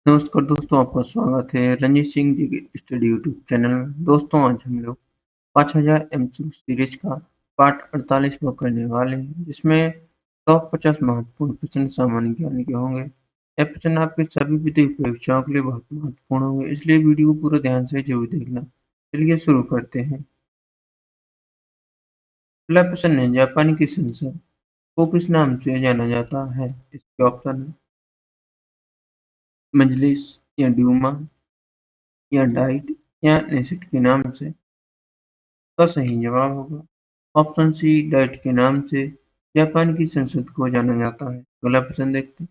नमस्कार दोस्तों, आपका स्वागत है रंजीत सिंह जी के स्टडी यूट्यूब चैनल में। दोस्तों, आज हम लोग 5000 एमसीक्यू सीरीज का पार्ट 48वां करने वाले हैं, जिसमें टॉप 50 महत्वपूर्ण प्रश्न सामान्य ज्ञान के होंगे। यह प्रश्न आपके सभी वित्तीय परीक्षाओं के लिए बहुत महत्वपूर्ण होंगे, इसलिए वीडियो को पूरा ध्यान से जरूर देखना। चलिए शुरू करते हैं। पहला प्रश्न है, जापान की संसद को किस नाम से जाना जाता है? इसके ऑप्शन है मजलिस या ड्यूमा या डाइट या नेसेट के नाम से। का सही जवाब होगा ऑप्शन सी, डाइट के नाम से जापान की संसद को जाना जाता है। अगला प्रश्न देखते हैं।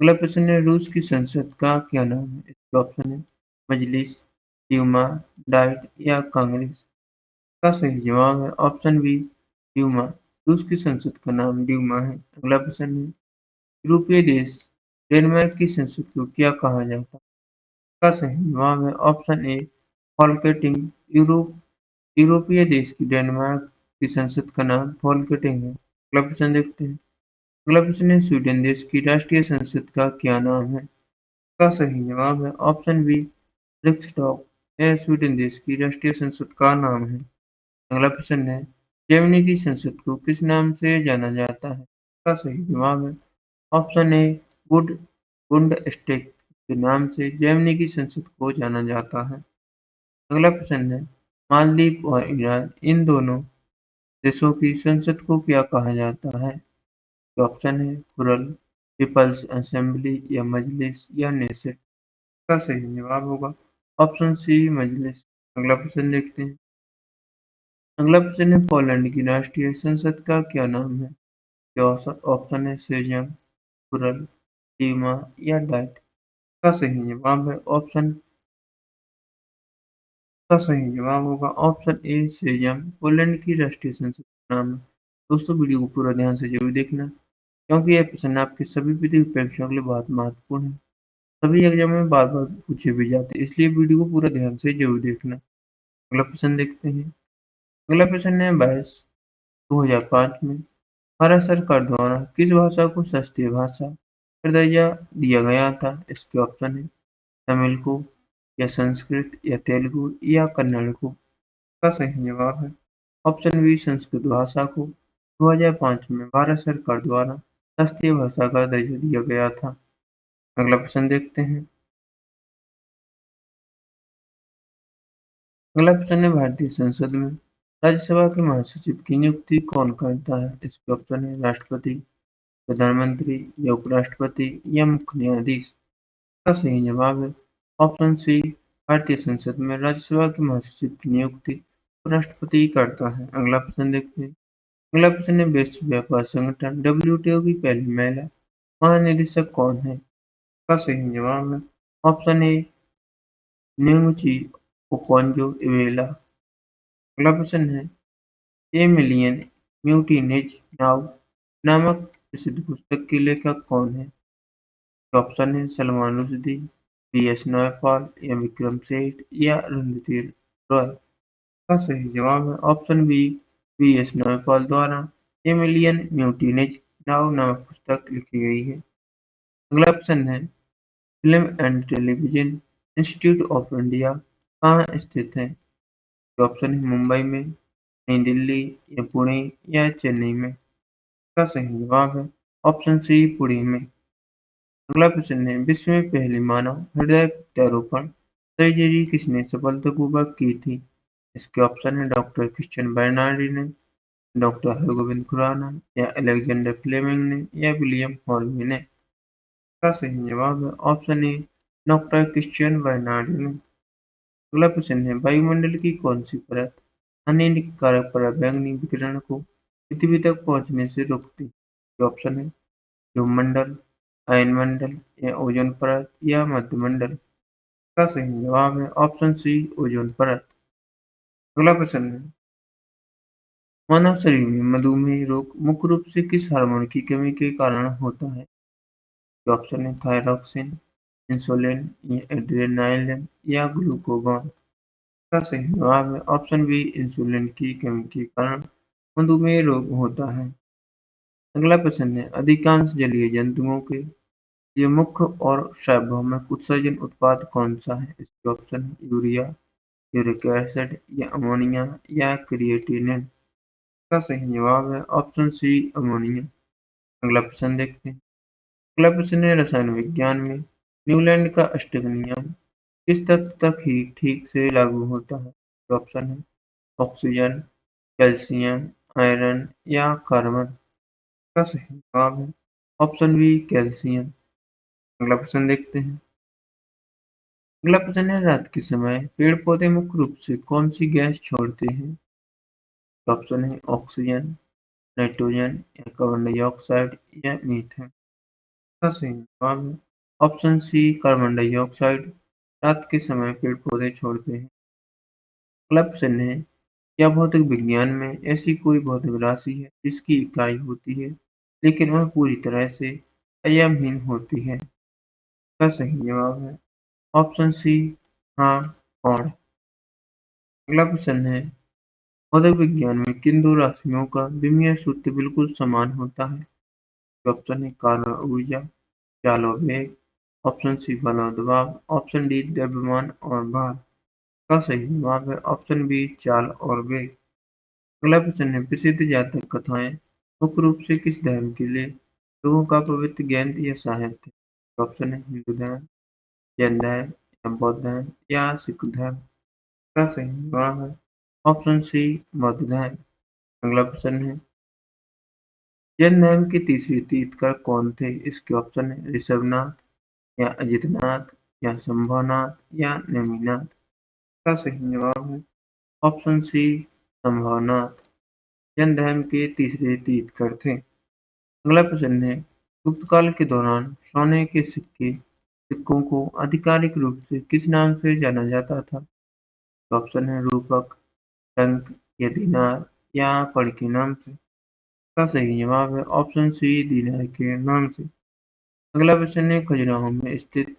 अगला प्रश्न है, रूस की संसद का क्या नाम है? इसके ऑप्शन है मजलिस, ड्यूमा, डाइट या कांग्रेस। का सही जवाब है ऑप्शन बी, ड्यूमा। रूस की संसद का नाम ड्यूमा है। अगला प्रश्न है, यूरोपीय देश डेनमार्क की संसद को क्या कहा जाता है? का सही जवाब है ऑप्शन ए, फॉल्केटिंग। यूरोप यूरोपीय देश की डेनमार्क की संसद का नाम फ़ोल्केटिंग है। अगला प्रश्न देखते हैं। अगला प्रश्न है, स्वीडन देश की राष्ट्रीय संसद का क्या नाम है? इसका सही जवाब है ऑप्शन बी, रिक्सडॉग। यह स्वीडन देश की राष्ट्रीय संसद का नाम है। अगला प्रश्न है, जर्मनी की संसद को किस नाम से जाना जाता है? इसका सही जवाब है ऑप्शन ए, बुड बुंडस्टैग के नाम से जर्मनी की संसद को जाना जाता है। अगला प्रश्न है, मालदीव और ईरान इन दोनों देशों की संसद को क्या कहा जाता है? ऑप्शन है खुरल, पीपल्स असेंबली या मजलिस या नेसेट। का सही जवाब होगा ऑप्शन सी, मजलिस। अगला प्रश्न देखते हैं। अगला प्रश्न है, पोलैंड की राष्ट्रीय संसद का क्या नाम है? ऑप्शन है सेजम, खुरल, डीमा या डाइट। का सही जवाब है ऑप्शन का सही जवाब होगा ऑप्शन ए, सेजम। पोलैंड की राष्ट्रीय संसद का नाम है। दोस्तों, वीडियो को पूरा ध्यान से जरूर देखना, क्योंकि यह प्रश्न आपके सभी वित्तीय परीक्षाओं के लिए बहुत महत्वपूर्ण है। सभी एग्जाम में बार बार पूछे भी जाते हैं, इसलिए वीडियो को पूरा ध्यान से जरूर देखना। अगला प्रश्न देखते हैं। अगला प्रश्न है, 22/2005 में भारत सरकार द्वारा किस भाषा को शास्त्रीय भाषा का दर्जा दिया गया था? इसके ऑप्शन है तमिल को या संस्कृत या तेलुगु या कन्नड़ को। का सही जवाब है ऑप्शन बी, संस्कृत भाषा को 2005 में भारत सरकार द्वारा राष्ट्रीय भाषा का दर्जा दिया गया था। अगला प्रश्न देखते हैं। अगला प्रश्न है, भारतीय संसद में राज्यसभा के महासचिव की नियुक्ति कौन करता है? इसके ऑप्शन है राष्ट्रपति, प्रधानमंत्री या उपराष्ट्रपति या मुख्य न्यायाधीश। का सही जवाब है ऑप्शन सी, भारतीय संसद में राज्यसभा के महासचिव की नियुक्ति उपराष्ट्रपति करता है। अगला प्रश्न देखते हैं। अगला प्रश्न है, विश्व व्यापार संगठन WTO की पहली महिला महानिदेशक कौन है? का सही जवाब है ऑप्शन ए, न्योंची ओकोंजो-इवेला। अगला प्रश्न है, ए मिलियन म्यूटेनिज नाउ नामक प्रसिद्ध पुस्तक के लेखक कौन है? ऑप्शन है सलमान रुश्दी, B.S. नयपाल या विक्रम सेठ या अरुंधति रॉय। का सही जवाब है ऑप्शन बी, B.S. नयपाल द्वारा ए मिलियन म्यूटेनिज नाउ नामक पुस्तक लिखी गई है। अगला प्रश्न है, film and television institute of India कहाँ स्थित है? ऑप्शन है मुंबई में, नई दिल्ली या पुणे या चेन्नई में। का सही जवाब है ऑप्शन सी, पुणे में। अगला प्रश्न है, विश्व में पहली मानव हृदय प्रत्यारोपण सर्जरी किसने सफलतापूर्वक की थी? इसके ऑप्शन है डॉक्टर क्रिश्चियन बर्नार्डी ने, डॉक्टर हरगोविंद खुराना या अलेक्जेंडर फ्लेमिंग ने या विलियम हॉलवे ने। का सही जवाब है ऑप्शन ए, डॉक्टर क्रिश्चियन बर्नार्डी ने। अगला प्रश्न है, वायुमंडल की कौन सी परत हानिकारक पराबैंगनी विकिरण को पृथ्वी तक पहुंचने से रोकती है? ऑप्शन है ध्रुवमंडल, अयनमंडल या ओजोन परत या मध्यमंडल। का सही जवाब है ऑप्शन सी, ओजोन परत। अगला प्रश्न है, मानव शरीर में मधुमेह रोग मुख्य रूप से किस हार्मोन की कमी के कारण होता है? ऑप्शन है थायरॉक्सिन, इंसुलिन या एड्रेनालिन या ग्लूकागॉन। का सही जवाब है ऑप्शन बी, इंसुलिन की कमी के कारण मधुमेह रोग होता है। अगला प्रश्न है, अधिकांश जलीय जंतुओं के ये मुख्य और सार्वभौमिक उत्सर्जन उत्पाद कौन-सा है? इसके ऑप्शन हैं यूरिया, यूरिक एसिड या अमोनिया या क्रिएटिनिन। इसका सही जवाब है ऑप्शन सी अमोनिया। अगला प्रश्न देखते हैं। अगला प्रश्न है रसायन विज्ञान में न्यूलैंड का अष्टक नियम किस तत्व तक ही ठीक से लागू होता है? तो ऑप्शन है ऑक्सीजन, कैल्शियम, आयरन या कार्बन। इसका सही जवाब है ऑप्शन बी कैल्शियम। अगला प्रश्न देखते हैं। अगला प्रश्न है रात के समय पेड़ पौधे मुख्य रूप से कौन सी गैस छोड़ते हैं? तो ऑप्शन है ऑक्सीजन, नाइट्रोजन या कार्बन डाइऑक्साइड या मीथेन। इसका सही जवाब है ऑप्शन सी कार्बन डाइऑक्साइड रात के समय पेड़ पौधे छोड़ते हैं। अगला प्रश्न है क्या भौतिक विज्ञान में ऐसी कोई भौतिक राशि है जिसकी इकाई होती है लेकिन वह पूरी तरह से आयामहीन होती है? इसका सही जवाब है ऑप्शन सी हाँ कौन। अगला प्रश्न है भौतिक विज्ञान में किन दो राशियों का विमीय सूत्र बिल्कुल समान होता है? ऑप्शन है कार्य और ऊर्जा, चाल और वेग, ऑप्शन सी बल और दबाव, ऑप्शन डी द्रव्यमान और भार। का सही जवाब है ऑप्शन बी चाल और वेग। अगला प्रश्न है प्रसिद्ध जातक कथाएं मुख्य रूप से किस धर्म के लिए लोगों का पवित्र ज्ञान या साहित्य? ऑप्शन है हिंदू धर्म, जैन धर्म या बौद्ध धर्म या सिख धर्म। का सही जवाब है ऑप्शन सी बौद्ध धर्म। अगला प्रश्न है जैन धर्म के तीसरे तीर्थंकर कौन थे? इसके ऑप्शन है ऋषभनाथ या अजितनाथ या शंभुनाथ या नेमिनाथ। का सही जवाब है ऑप्शन सी शंभुनाथ। जैन धर्म के तीसरे तीर्थंकर थे। अगला प्रश्न है गुप्त काल के दौरान सोने के सिक्कों को आधिकारिक रूप से किस नाम से जाना जाता था? ऑप्शन है रूपक, टंक या दीनार या पण के नाम से। इसका सही जवाब है ऑप्शन सी दीनार के नाम से। अगला प्रश्न है खजुराहो में स्थित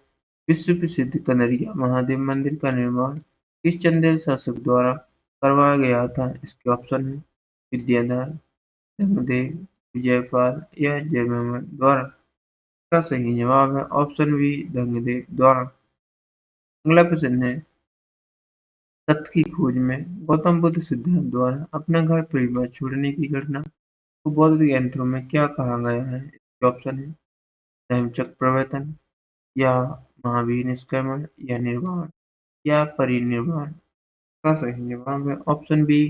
विश्व प्रसिद्ध कनरिया महादेव मंदिर का निर्माण किस चंदेल शासक द्वारा करवाया गया था? इसके ऑप्शन है विद्याधर, जंगदेव, विजयपाल या जयवर्मन द्वारा। इसका सही जवाब है ऑप्शन बी जंगदेव द्वारा। अगला प्रश्न है सत्य की खोज में गौतम बुद्ध सिद्धांत द्वारा अपना घर परिवार छोड़ने की घटना को बौद्ध ग्रंथों में क्या कहा गया है? इसके ऑप्शन है धर्मचक्र प्रवर्तन या महावीर निष्क्रमण या निर्वाण या परिनिर्वाण। का सही जवाब है ऑप्शन बी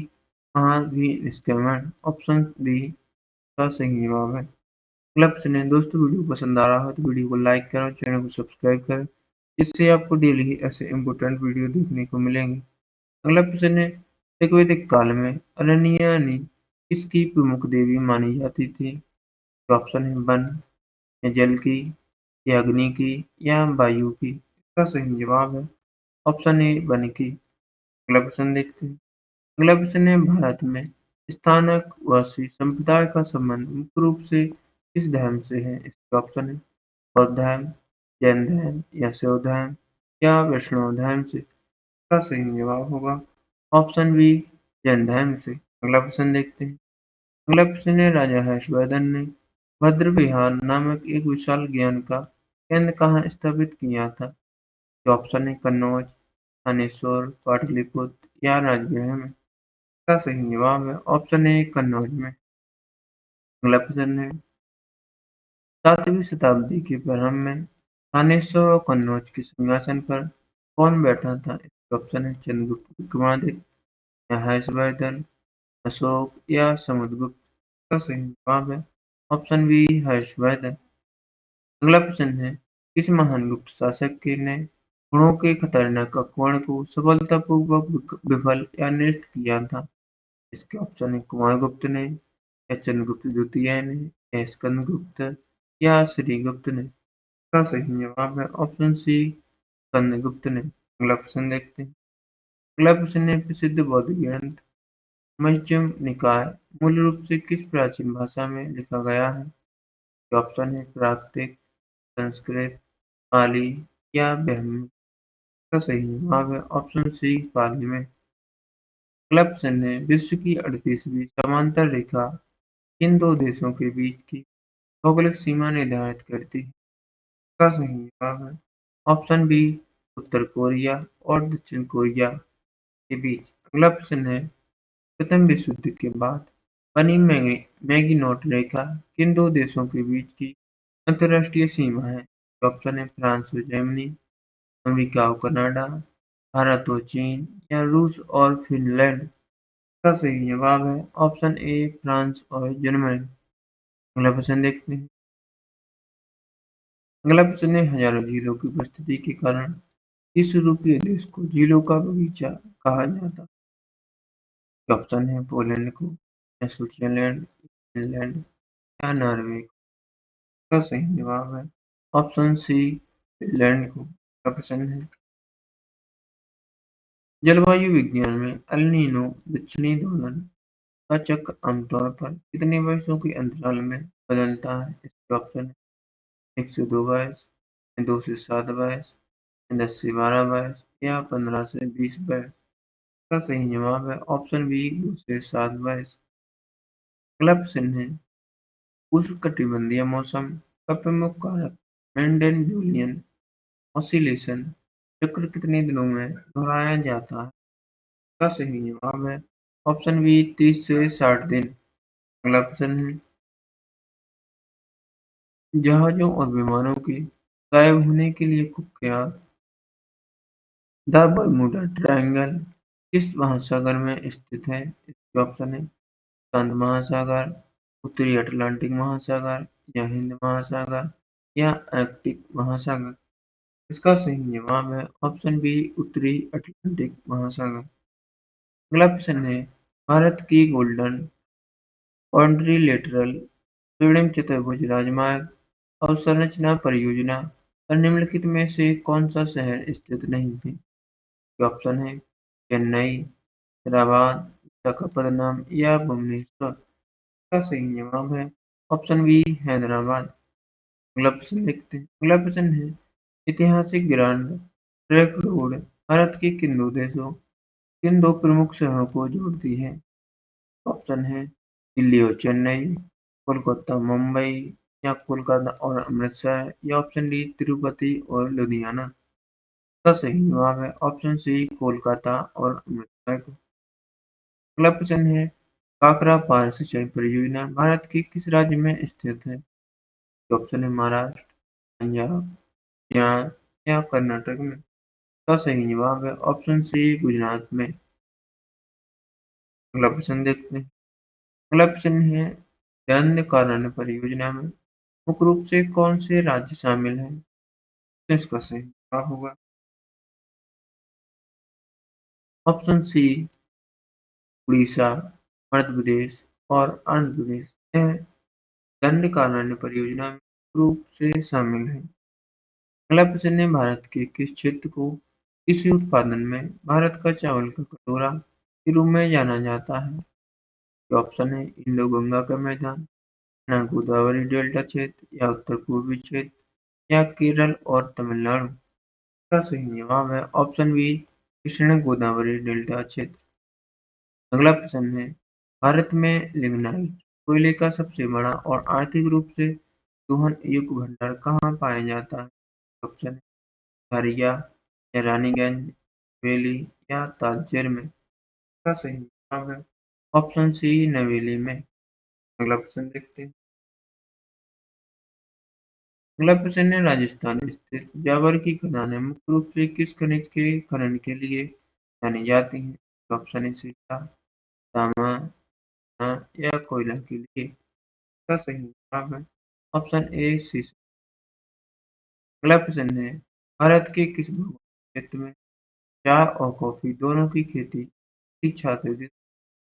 महावीर निष्क्रमण। ऑप्शन बी का सही जवाब है। अगला प्रश्न है दोस्तों वीडियो पसंद आ रहा हो तो वीडियो को लाइक करें और चैनल को सब्सक्राइब करें जिससे आपको डेली ही ऐसे इम्पोर्टेंट वीडियो देखने को मिलेंगे। अगला प्रश्न है ऋग्वेदिक काल में अरण्या ने किसकी प्रमुख देवी मानी जाती थी? तो ऑप्शन है वन या जल की या अग्नि की या वायु की। इसका सही जवाब है ऑप्शन ए वन की। अगला प्रश्न देखते हैं। अगला प्रश्न है भारत में स्थानक वासी संप्रदाय का संबंध मुख्य रूप से किस धर्म से है? इसके ऑप्शन है बौद्ध धर्म, जैन धर्म या शैव धर्म या वैष्णव धर्म से। इसका सही जवाब होगा ऑप्शन बी जैन धर्म से। अगला प्रश्न देखते हैं। अगला प्रश्न है राजा हर्षवर्धन ने भद्र विहार नामक एक विशाल ज्ञान का केंद्र कहाँ स्थापित किया था? तो ऑप्शन है कन्नौज, थानेश्वर, पाटलिपुत्र या राजगृह में। इसका सही जवाब है ऑप्शन ए कन्नौज में। अगला प्रश्न है 7वीं शताब्दी के प्रारंभ में थानेश्वर और कन्नौज के सिंहासन पर कौन बैठा था? इसके ऑप्शन है चंद्रगुप्त विक्रमादित्य या हर्षवर्धन, अशोक या समुद्रगुप्त। का सही जवाब है ऑप्शन बी हर्षवर्धन। अगला प्रश्न है किस महान गुप्त शासक ने घोड़ों के खतरनाक आक्रमण को सफलतापूर्वक विफल या निरस्त किया था? इसके ऑप्शन है कुमारगुप्त ने या चंद्रगुप्त द्वितीय ने या स्कंदगुप्त या श्रीगुप्त ने। इसका सही जवाब है ऑप्शन सी स्कंदगुप्त ने। अगला प्रश्न देखते हैं। अगला प्रश्न है प्रसिद्ध बौद्ध ग्रंथ मध्यम निकाय मूल रूप से किस प्राचीन भाषा में लिखा गया है? ऑप्शन है प्राकृतिक, संस्कृत, पाली या ब्राह्मी। इसका सही जवाब है ऑप्शन सी पाली में। अगला प्रश्न है विश्व की 38वीं समांतर रेखा किन दो देशों के बीच की भौगोलिक सीमा निर्धारित करती है? का सही जवाब है ऑप्शन बी उत्तर कोरिया और दक्षिण कोरिया के बीच। अगला प्रश्न है प्रथम विश्व युद्ध के बाद बनी मैगिनोट रेखा किन दो देशों के बीच की अंतर्राष्ट्रीय सीमा है? ऑप्शन है फ्रांस और जर्मनी, अमेरिका और कनाडा, भारत और चीन या रूस और फिनलैंड। का सही जवाब है ऑप्शन ए फ्रांस और जर्मनी। अगला प्रश्न देखते हैं। अगला प्रश्न है हजारों झीलों की उपस्थिति के कारण किस यूरोपीय देश को झीलों का बगीचा कहा जाता है? ऑप्शन है पोलैंड को या स्विट्जरलैंड, फिनलैंड या नॉर्वे का सही जवाब है ऑप्शन सी फिनलैंड को। अगला प्रश्न है जलवायु विज्ञान में एल नीनो दक्षिणी दोलन का चक्र आमतौर पर कितने वर्षों के अंतराल में बदलता है? इसके ऑप्शन है 102 वर्ष, 2 से 7 वर्ष, 10 से 12 वर्ष या 15 से 20 वर्ष। का सही जवाब है ऑप्शन बी 2 से 7 वर्ष। अगला प्रश्न है उष्णकटिबंधीय मौसम का प्रमुख कारक मेंडेल जूलियन ऑसिलेशन चक्र कितने दिनों में दोहराया जाता है? का सही जवाब है ऑप्शन बी 30 से 60 दिन। अगला प्रश्न है जहाजों और विमानों के गायब होने के लिए कुख्यात द बर्मुडा ट्रायंगल किस महासागर में स्थित है? इसके ऑप्शन है शांत महासागर, उत्तरी अटलांटिक महासागर या हिंद महासागर या आर्कटिक महासागर। इसका सही जवाब है ऑप्शन बी उत्तरी अटलांटिक महासागर। अगला प्रश्न है भारत की गोल्डन क्वाड्रिलेटरल स्वीडन चतुर्भुज राजमार्ग अवसंरचना परियोजना पर निम्नलिखित में से कौन सा शहर स्थित नहीं है? ऑप्शन है चेन्नई, हैदराबाद, विशाखापत्तनम या भुवनेश्वर। का सही जवाब है ऑप्शन बी हैदराबाद। अगला प्रश्न देखते हैं। अगला प्रश्न है ऐतिहासिक ग्रैंड ट्रंक रोड भारत के किन दो प्रमुख शहरों को जोड़ती है? ऑप्शन है दिल्ली और चेन्नई, कोलकाता मुंबई या कोलकाता और अमृतसर या ऑप्शन डी तिरुपति और लुधियाना। का सही जवाब है ऑप्शन सी कोलकाता और अमृतसर। अगला प्रश्न है काकरा पार सिंचाई परियोजना भारत के किस राज्य में स्थित है? ऑप्शन है महाराष्ट्र, पंजाब, गुजरात या कर्नाटक में। का सही जवाब है ऑप्शन सी गुजरात में। अगला प्रश्न देखते हैं। अगला प्रश्न है दंडकारण्य परियोजना में मुख्य रूप से कौन से राज्य शामिल हैं? तो इसका सही जवाब होगा ऑप्शन सी उड़ीसा, मध्य प्रदेश और आंध्र प्रदेश। यह दंडकारण्य परियोजना में मुख्य रूप से शामिल है। अगला प्रश्न है भारत के किस क्षेत्र को कृषि उत्पादन में भारत का चावल का कटोरा के रूप में जाना जाता है? ऑप्शन है इंडो गंगा का मैदान, ना गोदावरी डेल्टा क्षेत्र या उत्तर पूर्वी क्षेत्र या केरल और तमिलनाडु। का सही जवाब है option B Krishna Godavari delta क्षेत्र। अगला प्रश्न है भारत में लिग्नाइट कोयले का सबसे बड़ा और आर्थिक रूप से दोहन योग्य भंडार कहाँ पाया जाता है? ऑप्शन है हरिया या रानीगंज, नवेली या तालचेर में। का सही जवाब है ऑप्शन सी नवेली में। अगला प्रश्न देखते हैं। अगला प्रश्न है राजस्थान स्थित जावर की खदानें मुख्य रूप से किस खनिज के खनन के लिए जानी जाती हैं? ऑप्शन है सीता, तांबा, सोना या कोयला के लिए। का सही जवाब है ऑप्शन ए शीशम। अगला प्रश्न है भारत के किस भौगोलिक क्षेत्र में चाय और कॉफी दोनों की खेती की छायांकित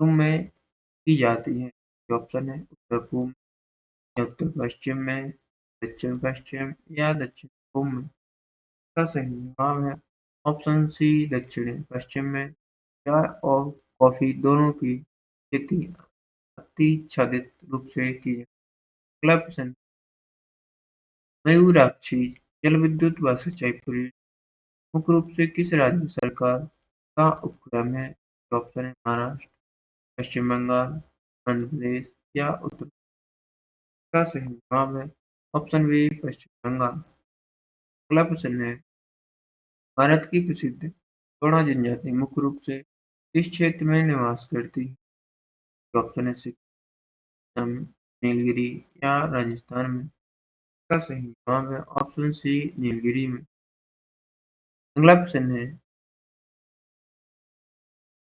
में की जाती है? ऑप्शन है उत्तर पूर्व या उत्तर पश्चिम में, दक्षिण पश्चिम या दक्षिण पूर्व में। का सही जवाब है ऑप्शन सी दक्षिण पश्चिम में। चाय और कॉफी दोनों की खेती अतिआच्छादित रूप से की जाती है। अगला प्रश्न मयूराक्षी जलविद्युत व सिंचाई परियोजना मुख्य रूप से किस राज्य सरकार का उपक्रम है? ऑप्शन है महाराष्ट्र, पश्चिम बंगाल, आंध्र प्रदेश या उत्तर प्रदेश। का सही जवाब है ऑप्शन बी पश्चिम बंगाल। अगला प्रश्न है, भारत की प्रसिद्ध गौड़ा जनजाति मुख्य रूप से किस क्षेत्र में निवास करती है? ऑप्शन है सिक्किम, नीलगिरी या राजस्थान में। इसका सही जवाब है ऑप्शन सी, नीलगिरी में। अगला प्रश्न है,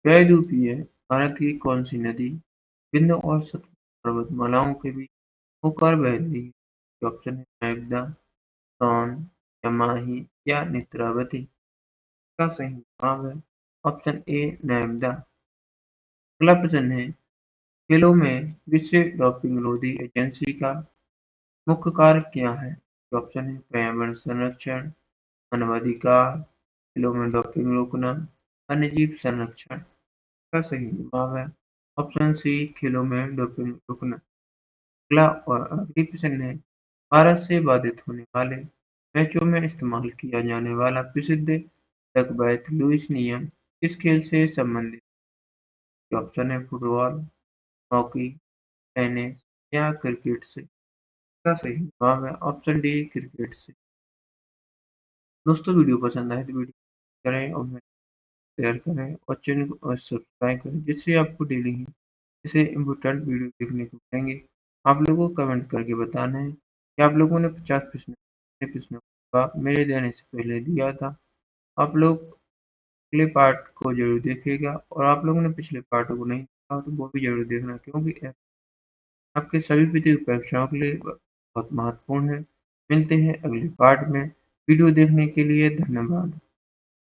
जयदूपीय भारत की कौन सी नदी विंध्य और सतलुज पर्वतमालाओं के बीच होकर बह रही है? ऑप्शन है नर्मदा, सोन या माही या नेत्रावती। इसका सही जवाब है ऑप्शन ए, नर्मदा। अगला प्रश्न है, खेलों में विश्व डोपिंग रोधी एजेंसी का मुख्य कार्य क्या है? ऑप्शन है पर्यावरण संरक्षण, मानवाधिकार, खेलों में डोपिंग रोकना, वन्यजीव संरक्षण। का सही जवाब है ऑप्शन सी, खेलों में डोपिंग रोकना। अगला और आखिरी प्रश्न है, भारत से बाधित होने वाले मैचों में इस्तेमाल किया जाने वाला प्रसिद्ध डकवर्थ लुईस नियम किस खेल से संबंधित है? ऑप्शन है फुटबॉल, हॉकी, टेनिस या क्रिकेट से। इसका सही जवाब है ऑप्शन डी, क्रिकेट से। दोस्तों वीडियो पसंद आए तो वीडियो करें और शेयर करें और चैनल को सब्सक्राइब करें, जिससे आपको डेली ही ऐसे इम्पोर्टेंट वीडियो देखने को मिलेंगे। आप लोगों को कमेंट करके बताना है कि आप लोगों ने 50 प्रश्न कितने प्रश्नों का मेरे देने से पहले दिया था। आप लोग अगले पार्ट को जरूर देखिएगा और आप लोगों ने पिछले पार्टों को नहीं देखा तो वो भी जरूर देखना, क्योंकि आपके सभी प्रतियोगी परीक्षाओं के लिए बहुत महत्वपूर्ण है। मिलते हैं अगले पार्ट में। वीडियो देखने के लिए धन्यवाद।